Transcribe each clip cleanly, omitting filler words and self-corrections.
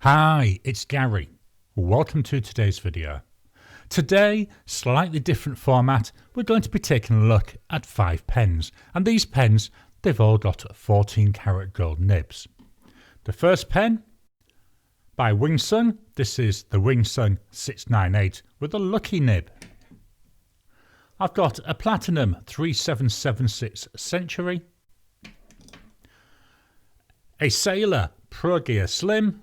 Hi, it's Gary. Welcome to today's video. Today, slightly different format, we're going to be taking a look at 5 pens, and these pens, they've all got 14 karat gold nibs. The first pen by Wingsun, this is the Wingsun 698 with a lucky nib. I've got a Platinum 3776 Century, a Sailor ProGear Slim,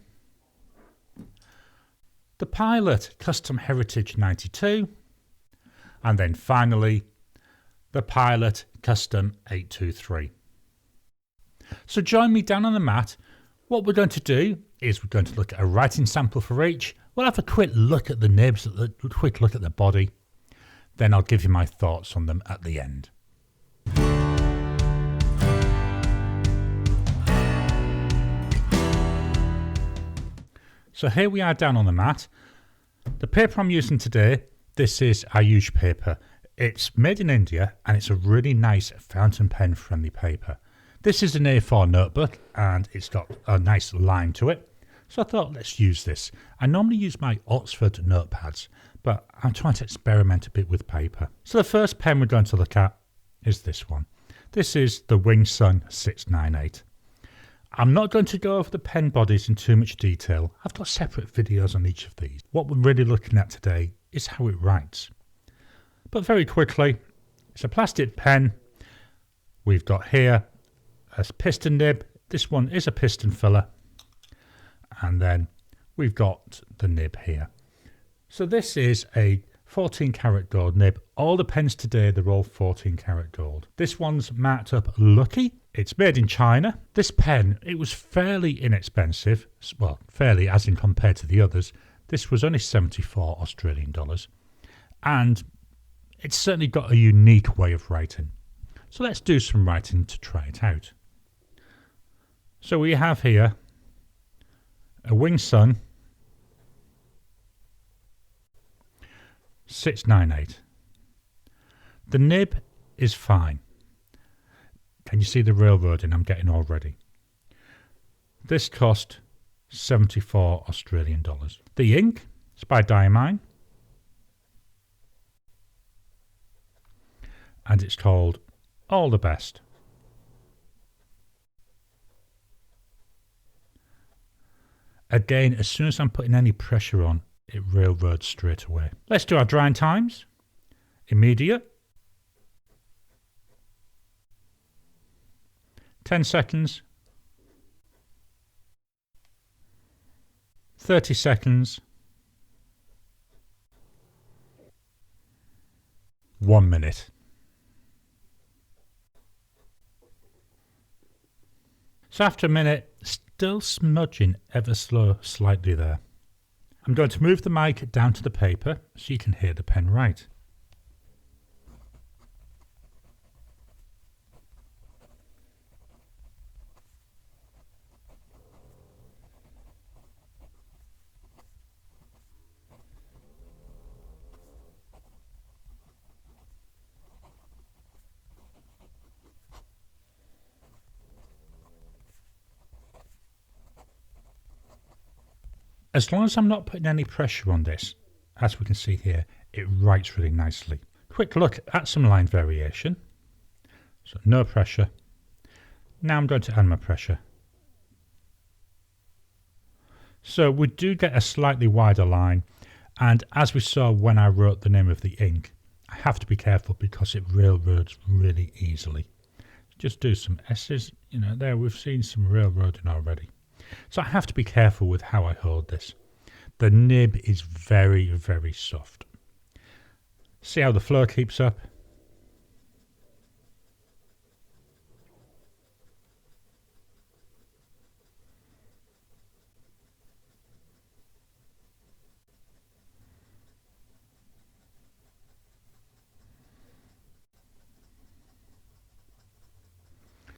the Pilot Custom Heritage 92, and then finally the Pilot Custom 823. So join me down on the mat. What we're going to do is we're going to look at a writing sample for each. We'll have a quick look at the nibs, a quick look at the body. Then I'll give you my thoughts on them at the end. So here we are down on the mat. The paper I'm using today, this is Ayush paper. It's made in India and it's a really nice fountain pen friendly paper. This is an A4 notebook and it's got a nice line to it. So I thought, let's use this. I normally use my Oxford notepads, but I'm trying to experiment a bit with paper. So the first pen we're going to look at is this one. This is the Wingsun 698. I'm not going to go over the pen bodies in too much detail. I've got separate videos on each of these. What we're really looking at today is how it writes. But very quickly, it's a plastic pen. We've got here a piston nib. This one is a piston filler. And then we've got the nib here. So this is a 14 karat gold nib. All the pens today, they're all 14 karat gold. This one's marked up Lucky. It's made in China. This pen, it was fairly inexpensive. Well, fairly as in compared to the others. This was only 74 Australian dollars. And it's certainly got a unique way of writing. So let's do some writing to try it out. So we have here a Wingsun 698. The nib is fine. Can you see the railroading I'm getting already? This cost 74 Australian dollars. The ink is by Diamine. And it's called All the Best. Again, as soon as I'm putting any pressure on, it railroads straight away. Let's do our drying times. Immediate. 10 seconds. 30 seconds. 1 minute. So after a minute, still smudging ever so slightly there. I'm going to move the mic down to the paper so you can hear the pen write. As long as I'm not putting any pressure on this, as we can see here, it writes really nicely. Quick look at some line variation. So no pressure. Now I'm going to add my pressure. So we do get a slightly wider line, and as we saw when I wrote the name of the ink, I have to be careful because it railroads really easily. Just do some S's, there we've seen some railroading already. So I have to be careful with how I hold this. The nib is very, very soft. See how the flow keeps up?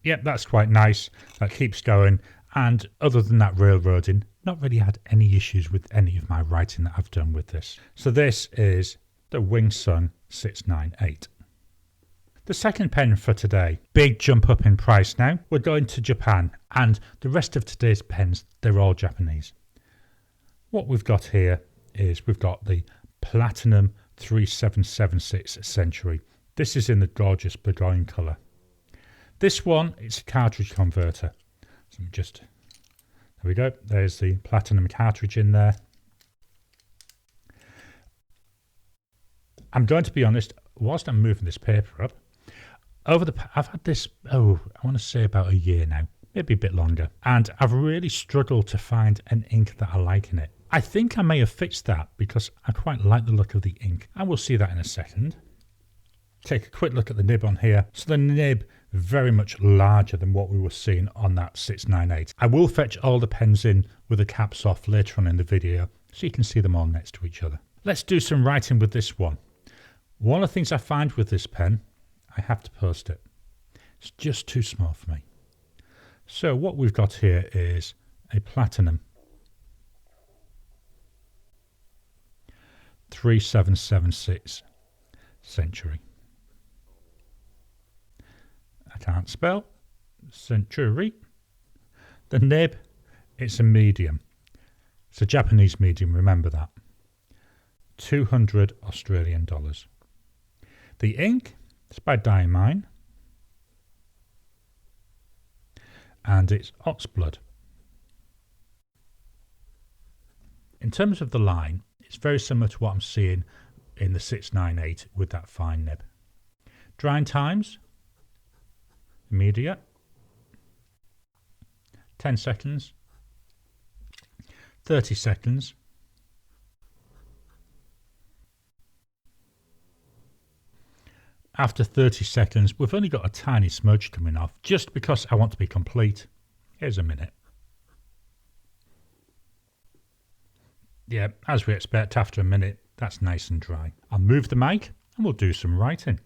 Yep, that's quite nice. That keeps going. And other than that railroading, not really had any issues with any of my writing that I've done with this. So this is the Wingsun 698. The second pen for today, big jump up in price now. We're going to Japan, and the rest of today's pens, they're all Japanese. What we've got here is we've got the Platinum 3776 Century. This is in the gorgeous Burgoyne colour. This one, it's a cartridge converter. So just, there we go. There's the Platinum cartridge in there. I'm going to be honest, whilst I'm moving this paper up, I've had this, I want to say about a year now, maybe a bit longer, and I've really struggled to find an ink that I like in it. I think I may have fixed that because I quite like the look of the ink, and we'll see that in a second. Take a quick look at the nib on here. So the nib, very much larger than what we were seeing on that 698. I will fetch all the pens in with the caps off later on in the video, so you can see them all next to each other. Let's do some writing with this one. One of the things I find with this pen, I have to post it. It's just too small for me. So what we've got here is a Platinum 3776 Century. I can't spell. Century. The nib, it's a medium. It's a Japanese medium, remember that. 200 Australian dollars. The ink is by Diamine. And it's Oxblood. In terms of the line, it's very similar to what I'm seeing in the 698 with that fine nib. Drying times, immediate, 10 seconds, 30 seconds, after 30 seconds, we've only got a tiny smudge coming off, just because I want to be complete. Here's a minute. Yeah, as we expect, after a minute, that's nice and dry. I'll move the mic and we'll do some writing.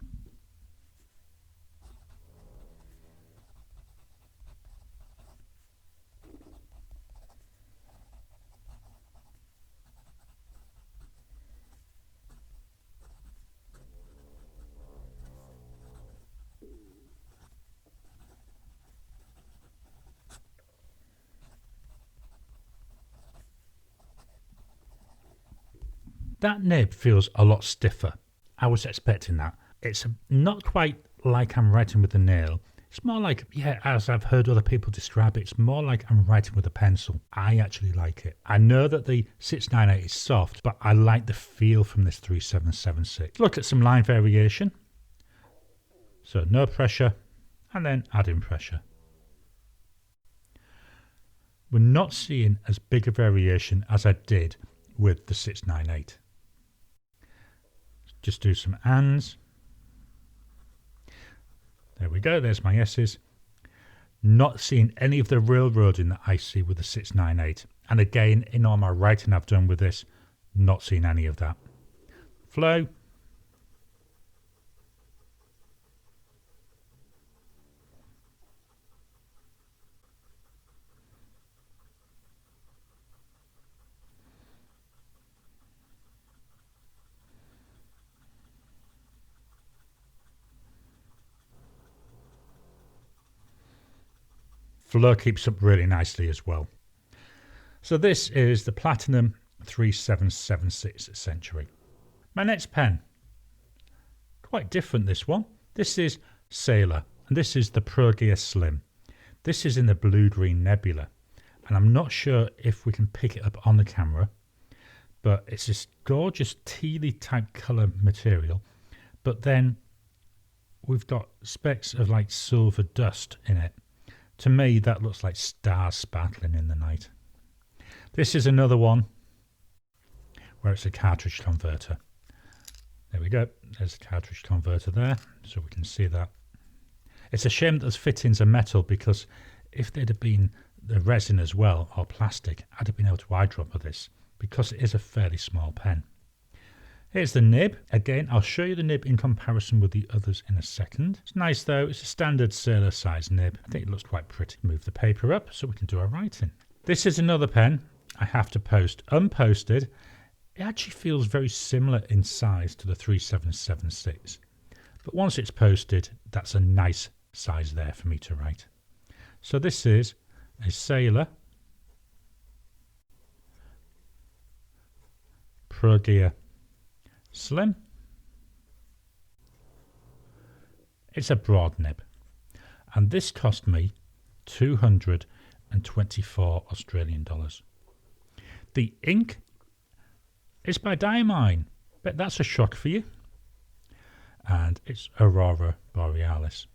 That nib feels a lot stiffer. I was expecting that. It's not quite like I'm writing with a nail. It's more like, yeah, as I've heard other people describe it, it's more like I'm writing with a pencil. I actually like it. I know that the 698 is soft, but I like the feel from this 3776. Look at some line variation. So no pressure, and then adding pressure. We're not seeing as big a variation as I did with the 698. Just do some ands. There we go, there's my S's. Not seeing any of the railroading that I see with the 698. And again, in all my writing I've done with this, not seeing any of that. Flow. Flow keeps up really nicely as well. So this is the Platinum 3776 Century. My next pen, quite different this one. This is Sailor, and this is the ProGear Slim. This is in the blue-green nebula, and I'm not sure if we can pick it up on the camera, but it's this gorgeous tealy type colour material, but then we've got specks of like silver dust in it. To me, that looks like stars sparkling in the night. This is another one where it's a cartridge converter. There we go. There's a cartridge converter there, so we can see that. It's a shame that those fittings are metal, because if they'd have been the resin as well, or plastic, I'd have been able to eyedropper this, because it is a fairly small pen. Here's the nib. Again, I'll show you the nib in comparison with the others in a second. It's nice though. It's a standard Sailor size nib. I think it looks quite pretty. Move the paper up so we can do our writing. This is another pen I have to post. Unposted, it actually feels very similar in size to the 3776. But once it's posted, that's a nice size there for me to write. So this is a Sailor ProGear Slim. It's a broad nib, and this cost me 224 Australian dollars. The ink is by Diamine, but that's a shock for you. And it's Aurora Borealis.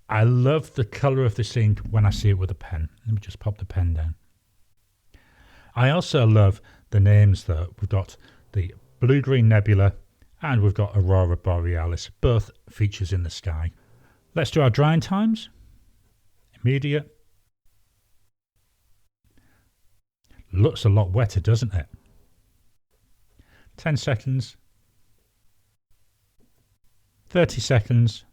I love the colour of this ink when I see it with a pen. Let me just pop the pen down. I also love the names though. We've got the Blue-Green Nebula and we've got Aurora Borealis, both features in the sky. Let's do our drying times. Immediate. Looks a lot wetter, doesn't it? 10 seconds. 30 seconds.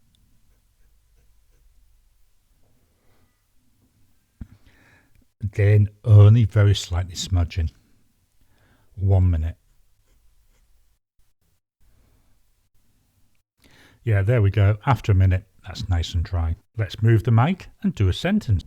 Again, only very slightly smudging. 1 minute. Yeah, there we go. After a minute, that's nice and dry. Let's move the mic and do a sentence.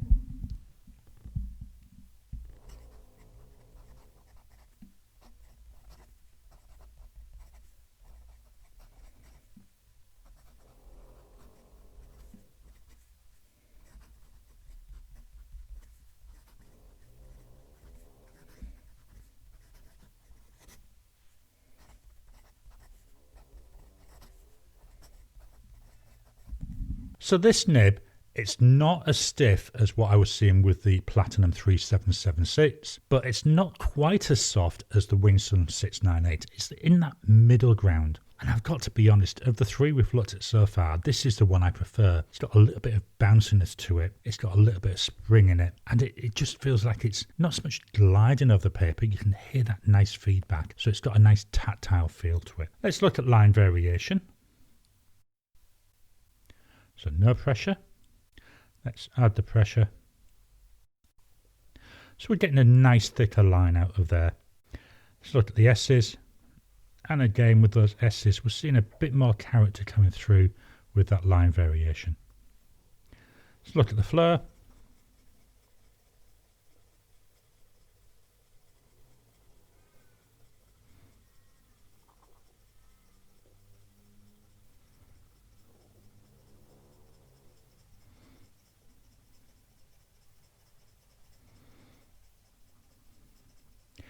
So this nib, it's not as stiff as what I was seeing with the Platinum 3776, but it's not quite as soft as the Wingsun 698. It's in that middle ground. And I've got to be honest, of the three we've looked at so far, this is the one I prefer. It's got a little bit of bounciness to it. It's got a little bit of spring in it. And it just feels like it's not so much gliding over the paper. You can hear that nice feedback. So it's got a nice tactile feel to it. Let's look at line variation. So no pressure. Let's add the pressure. So we're getting a nice thicker line out of there. Let's look at the S's. And again with those S's, we're seeing a bit more character coming through with that line variation. Let's look at the flare.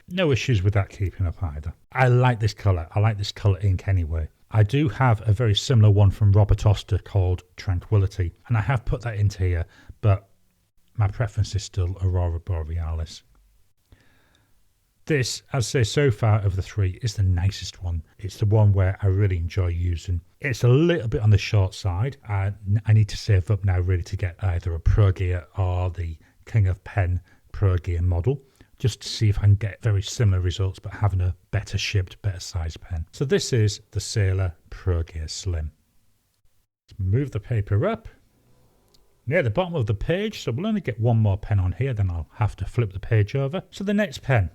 No issues with that keeping up either. I like this colour. I like this colour ink anyway. I do have a very similar one from Robert Oster called Tranquility, and I have put that into here, but my preference is still Aurora Borealis. This, as I say, so far of the three, is the nicest one. It's the one where I really enjoy using. It's a little bit on the short side. I need to save up now really to get either a ProGear or the King of Pen ProGear model, just to see if I can get very similar results but having a better shipped, better size pen. So this is the Sailor ProGear Slim. Let's move the paper up near the bottom of the page, so we'll only get one more pen on here, then I'll have to flip the page over. So the next pen,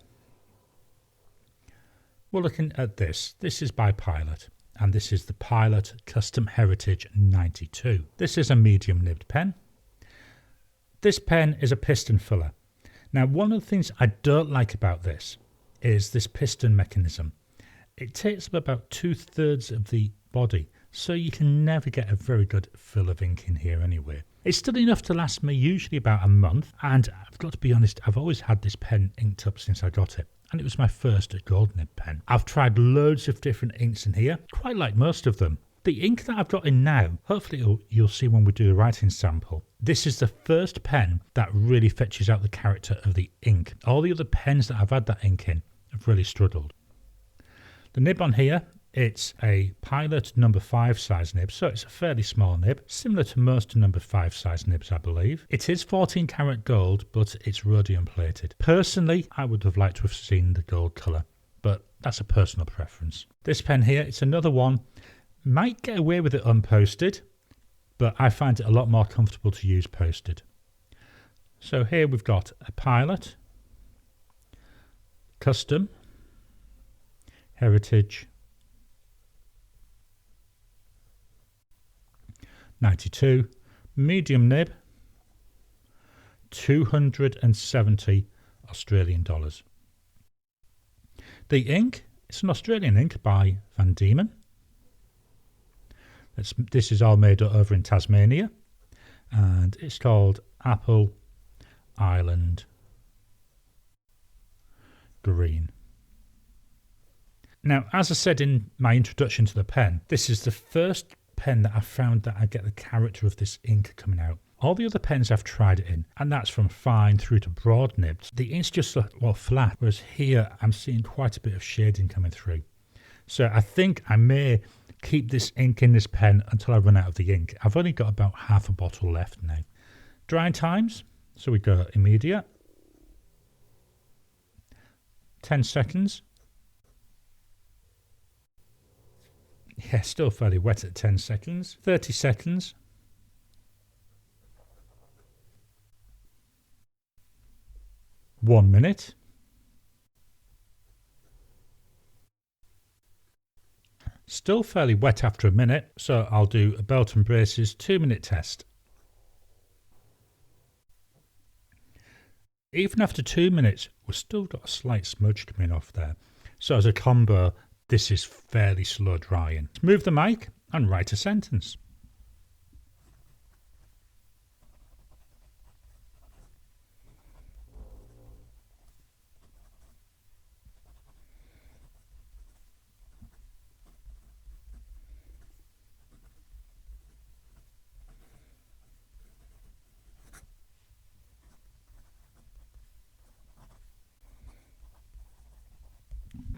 we're looking at this. This is by Pilot, and this is the Pilot Custom Heritage 92. This is a medium nibbed pen. This pen is a piston filler. Now, one of the things I don't like about this is this piston mechanism. It takes up about 2/3 of the body, so you can never get a very good fill of ink in here anyway. It's still enough to last me usually about a month, and I've got to be honest, I've always had this pen inked up since I got it, and it was my first gold nib pen. I've tried loads of different inks in here, quite like most of them. The ink that I've got in now, hopefully you'll see when we do the writing sample, this is the first pen that really fetches out the character of the ink. All the other pens that I've had that ink in have really struggled. The nib on here, it's a Pilot number 5 size nib, so it's a fairly small nib, similar to most number 5 size nibs I believe. It is 14 karat gold, but it's rhodium plated. Personally, I would have liked to have seen the gold colour, but that's a personal preference. This pen here, it's another one. Might get away with it unposted, but I find it a lot more comfortable to use posted. So here we've got a Pilot, Custom, Heritage, 92, medium nib, 270 Australian dollars. The ink, it's an Australian ink by Diemen. This is all made over in Tasmania, and it's called Apple Island Green. Now, as I said in my introduction to the pen, this is the first pen that I found that I get the character of this ink coming out. All the other pens I've tried it in, and that's from fine through to broad nibs, the ink's just flat, whereas here I'm seeing quite a bit of shading coming through. So I think I may keep this ink in this pen until I run out of the ink. I've only got about half a bottle left now. Drying times, so we go immediate. 10 seconds. Yeah, still fairly wet at 10 seconds. 30 seconds. One minute. Still fairly wet after a minute, so I'll do a belt and braces 2-minute test. Even after 2 minutes, we've still got a slight smudge coming off there. So as a combo, this is fairly slow drying. Let's move the mic and write a sentence.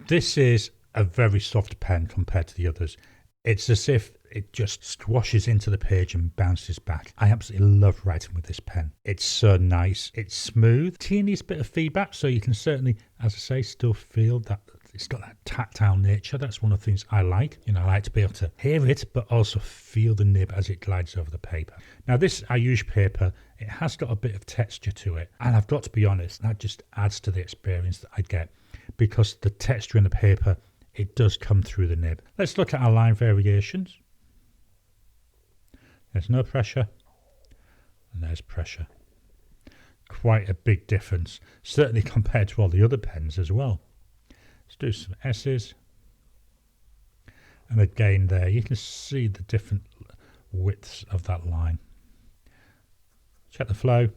This is a very soft pen compared to the others. It's as if it just squashes into the page and bounces back. I absolutely love writing with this pen. It's so nice. It's smooth. Teeniest bit of feedback, so you can certainly, as I say, still feel that it's got that tactile nature. That's one of the things I like. You know, I like to be able to hear it, but also feel the nib as it glides over the paper. Now, this Ayush paper, it has got a bit of texture to it. And I've got to be honest, that just adds to the experience that I get, because the texture in the paper, it does come through the nib. Let's look at our line variations. There's no pressure, and there's pressure. Quite a big difference, certainly compared to all the other pens as well. Let's do some S's. And again there, you can see the different widths of that line. Check the flow.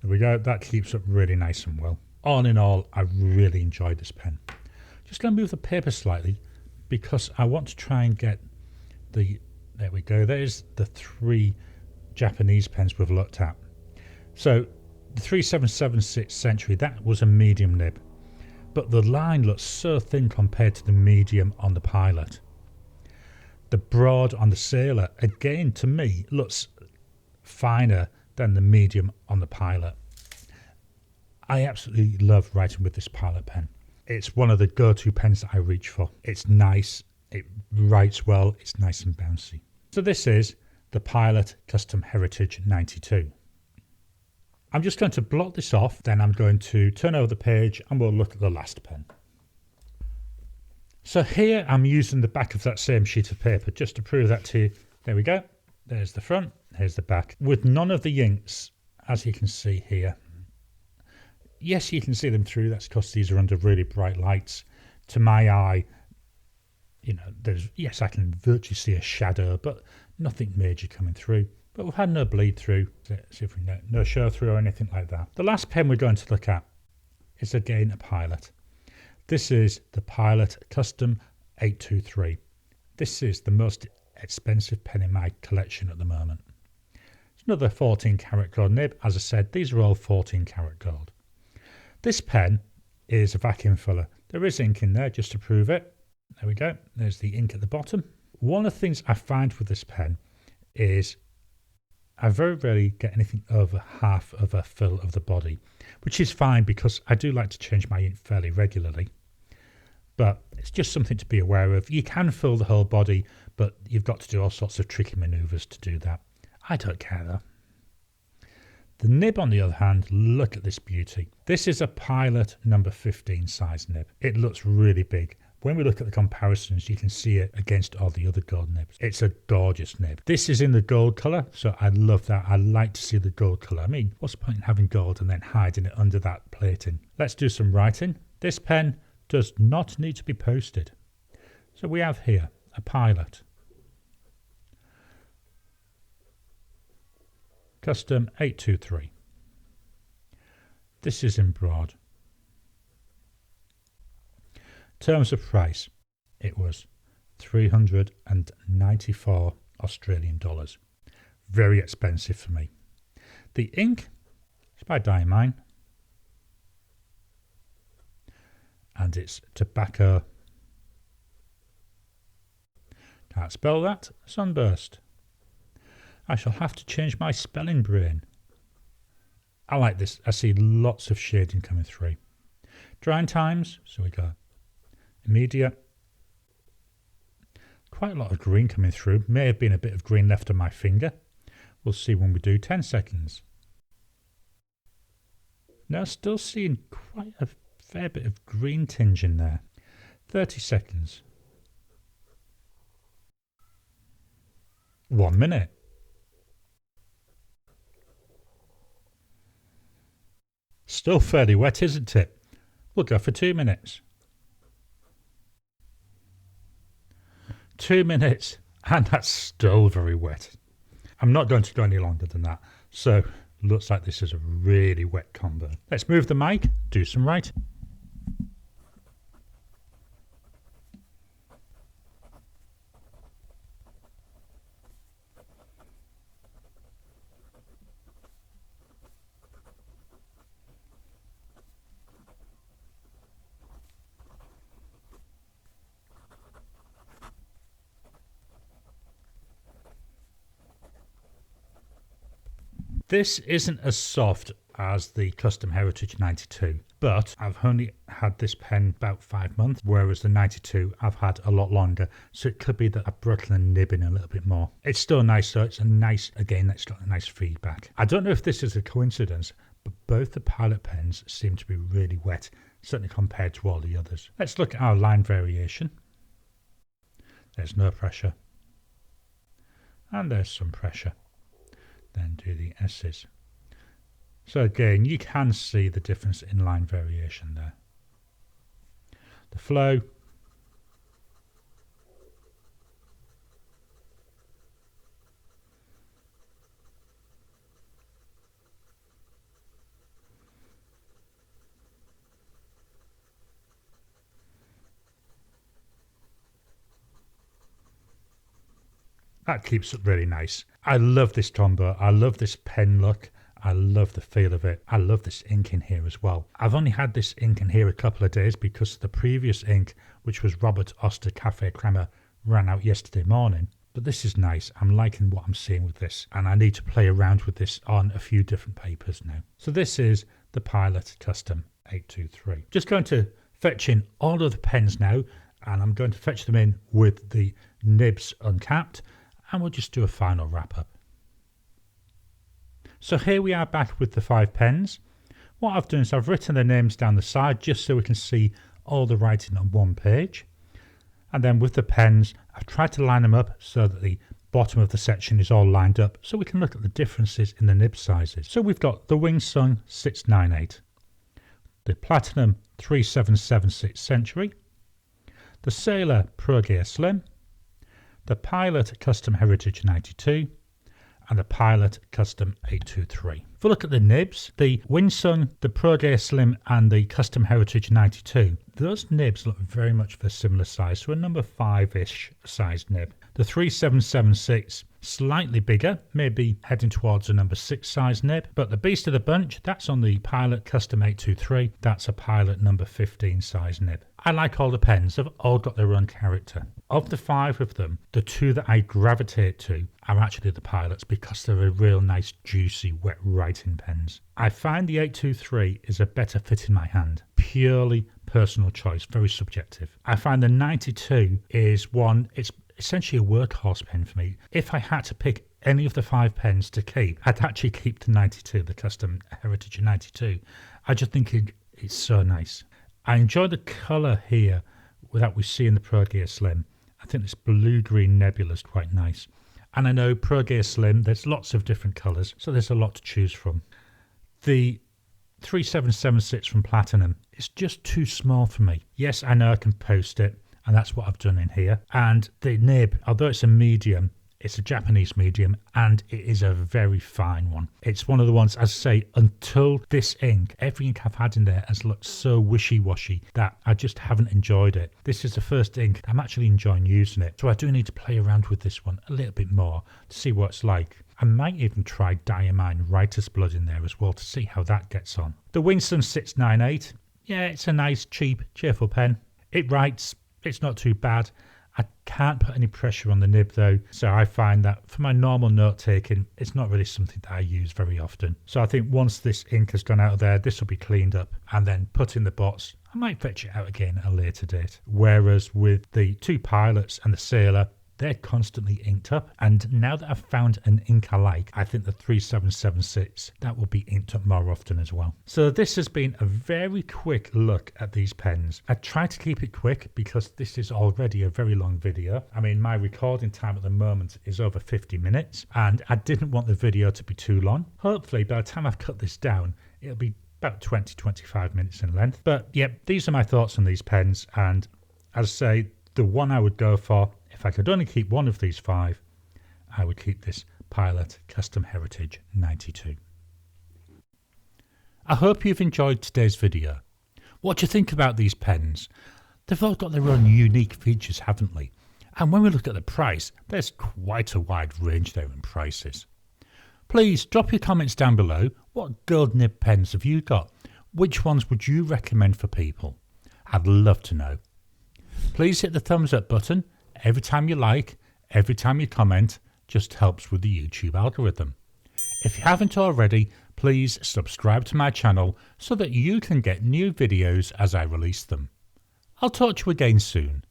There we go, that keeps up really nice and well. All in all, I really enjoyed this pen. Just going to move the paper slightly because I want to try and get the, there we go, there's the 3 Japanese pens we've looked at. So the 3776 Century, that was a medium nib, but the line looks so thin compared to the medium on the Pilot. The broad on the Sailor, again, to me, looks finer than the medium on the Pilot. I absolutely love writing with this Pilot pen. It's one of the go-to pens that I reach for. It's nice, it writes well, it's nice and bouncy. So this is the Pilot Custom Heritage 92. I'm just going to blot this off, then I'm going to turn over the page and we'll look at the last pen. So here I'm using the back of that same sheet of paper just to prove that to you. There we go. There's the front, here's the back. With none of the inks, as you can see here. Yes, you can see them through. That's because these are under really bright lights. To my eye, you know, yes, I can virtually see a shadow, but nothing major coming through. But we've had no bleed through. Let's see if we get no show through or anything like that. The last pen we're going to look at is again a Pilot. This is the Pilot Custom 823. This is the most expensive pen in my collection at the moment. It's another 14 karat gold nib. As I said, these are all 14 karat gold. This pen is a vacuum filler. There is ink in there just to prove it. There we go. There's the ink at the bottom. One of the things I find with this pen is I very rarely get anything over half of a fill of the body, which is fine because I do like to change my ink fairly regularly. But it's just something to be aware of. You can fill the whole body, but you've got to do all sorts of tricky manoeuvres to do that. I don't care though. The nib, on the other hand, look at this beauty. This is a Pilot number 15 size nib. It looks really big. When we look at the comparisons, you can see it against all the other gold nibs. It's a gorgeous nib. This is in the gold colour, so I love that. I like to see the gold colour. I mean, what's the point in having gold and then hiding it under that plating? Let's do some writing. This pen does not need to be posted. So we have here a Pilot. Custom 823. This is in broad. Terms of price, it was 394 Australian dollars. Very expensive for me. The ink is by Diamine, and it's tobacco. Can't spell that. Sunburst. I shall have to change my spelling brain. I like this. I see lots of shading coming through. Drying times, so we go immediate. Quite a lot of green coming through. May have been a bit of green left on my finger. We'll see when we do 10 seconds. Now still seeing quite a fair bit of green tinge in there. 30 seconds. 1 minute. Still fairly wet, isn't it? We'll go for 2 minutes. 2 minutes, and that's still very wet. I'm not going to go any longer than that. So, looks like this is a really wet combo. Let's move the mic, do some writing. This isn't as soft as the Custom Heritage 92, but I've only had this pen about 5 months, whereas the 92 I've had a lot longer, so it could be that I've brought the nib in a little bit more. It's still nice though, it's a nice, again, it's got a nice feedback. I don't know if this is a coincidence, but both the Pilot pens seem to be really wet, certainly compared to all the others. Let's look at our line variation. There's no pressure, and there's some pressure. Then do the S's. So again, you can see the difference in line variation there. The flow. That keeps it really nice. I love this combo. I love this pen look. I love the feel of it. I love this ink in here as well. I've only had this ink in here a couple of days because the previous ink, which was Robert Oster Cafe Crema, ran out yesterday morning. But this is nice. I'm liking what I'm seeing with this, and I need to play around with this on a few different papers now. So this is the Pilot Custom 823. Just going to fetch in all of the pens now, and I'm going to fetch them in with the nibs uncapped, and we'll just do a final wrap up. So here we are back with the 5 pens. What I've done is I've written their names down the side just so we can see all the writing on one page. And then with the pens, I've tried to line them up so that the bottom of the section is all lined up so we can look at the differences in the nib sizes. So we've got the Wing Sung 698, the Platinum 3776 Century, the Sailor ProGear Slim, the Pilot Custom Heritage 92, and the Pilot Custom 823. If we look at the nibs, the Winsung, the ProGear Slim, and the Custom Heritage 92, those nibs look very much of a similar size, so a number 5-ish sized nib. The 3776, slightly bigger, maybe heading towards a number 6 size nib, but the beast of the bunch, that's on the Pilot Custom 823, that's a Pilot number 15 size nib. I like all the pens, they've all got their own character. Of the 5 of them, the 2 that I gravitate to are actually the Pilots because they're a real nice, juicy, wet writing pens. I find the 823 is a better fit in my hand. Purely personal choice, very subjective. I find the 92 is one, it's essentially a workhorse pen for me. If I had to pick any of the 5 pens to keep, I'd actually keep the 92, the Custom Heritage 92. I just think it's so nice. I enjoy the colour here that we see in the ProGear Slim. I think this blue-green nebula is quite nice. And I know ProGear Slim, there's lots of different colours, so there's a lot to choose from. The 3776 from Platinum is just too small for me. Yes, I know I can post it, and that's what I've done in here. And the nib, although it's a medium, it's a Japanese medium, and it is a very fine one. It's one of the ones, as I say, until this ink, every ink I've had in there has looked so wishy-washy that I just haven't enjoyed it. This is the first ink I'm actually enjoying using it, so I do need to play around with this one a little bit more to see what it's like. I might even try Diamine Writer's Blood in there as well to see how that gets on. The Winston 698, yeah, it's a nice, cheap, cheerful pen. It writes, it's not too bad. I can't put any pressure on the nib though, so I find that for my normal note taking, it's not really something that I use very often. So I think once this ink has gone out of there, this will be cleaned up and then put in the box. I might fetch it out again at a later date. Whereas with the 2 Pilots and the Sailor, they're constantly inked up, and now that I've found an ink I like, I think the 3776, that will be inked up more often as well. So this has been a very quick look at these pens. I tried to keep it quick because this is already a very long video. I mean, my recording time at the moment is over 50 minutes, and I didn't want the video to be too long. Hopefully by the time I've cut this down, it'll be about 20-25 minutes in length. But yep, these are my thoughts on these pens, and as I say, the one I would go for, if I could only keep one of these 5, I would keep this Pilot Custom Heritage 92. I hope you've enjoyed today's video. What do you think about these pens? They've all got their own unique features, haven't they? And when we look at the price, there's quite a wide range there in prices. Please drop your comments down below. What gold nib pens have you got? Which ones would you recommend for people? I'd love to know. Please hit the thumbs up button. Every time you like, every time you comment, just helps with the YouTube algorithm. If you haven't already, please subscribe to my channel so that you can get new videos as I release them. I'll talk to you again soon.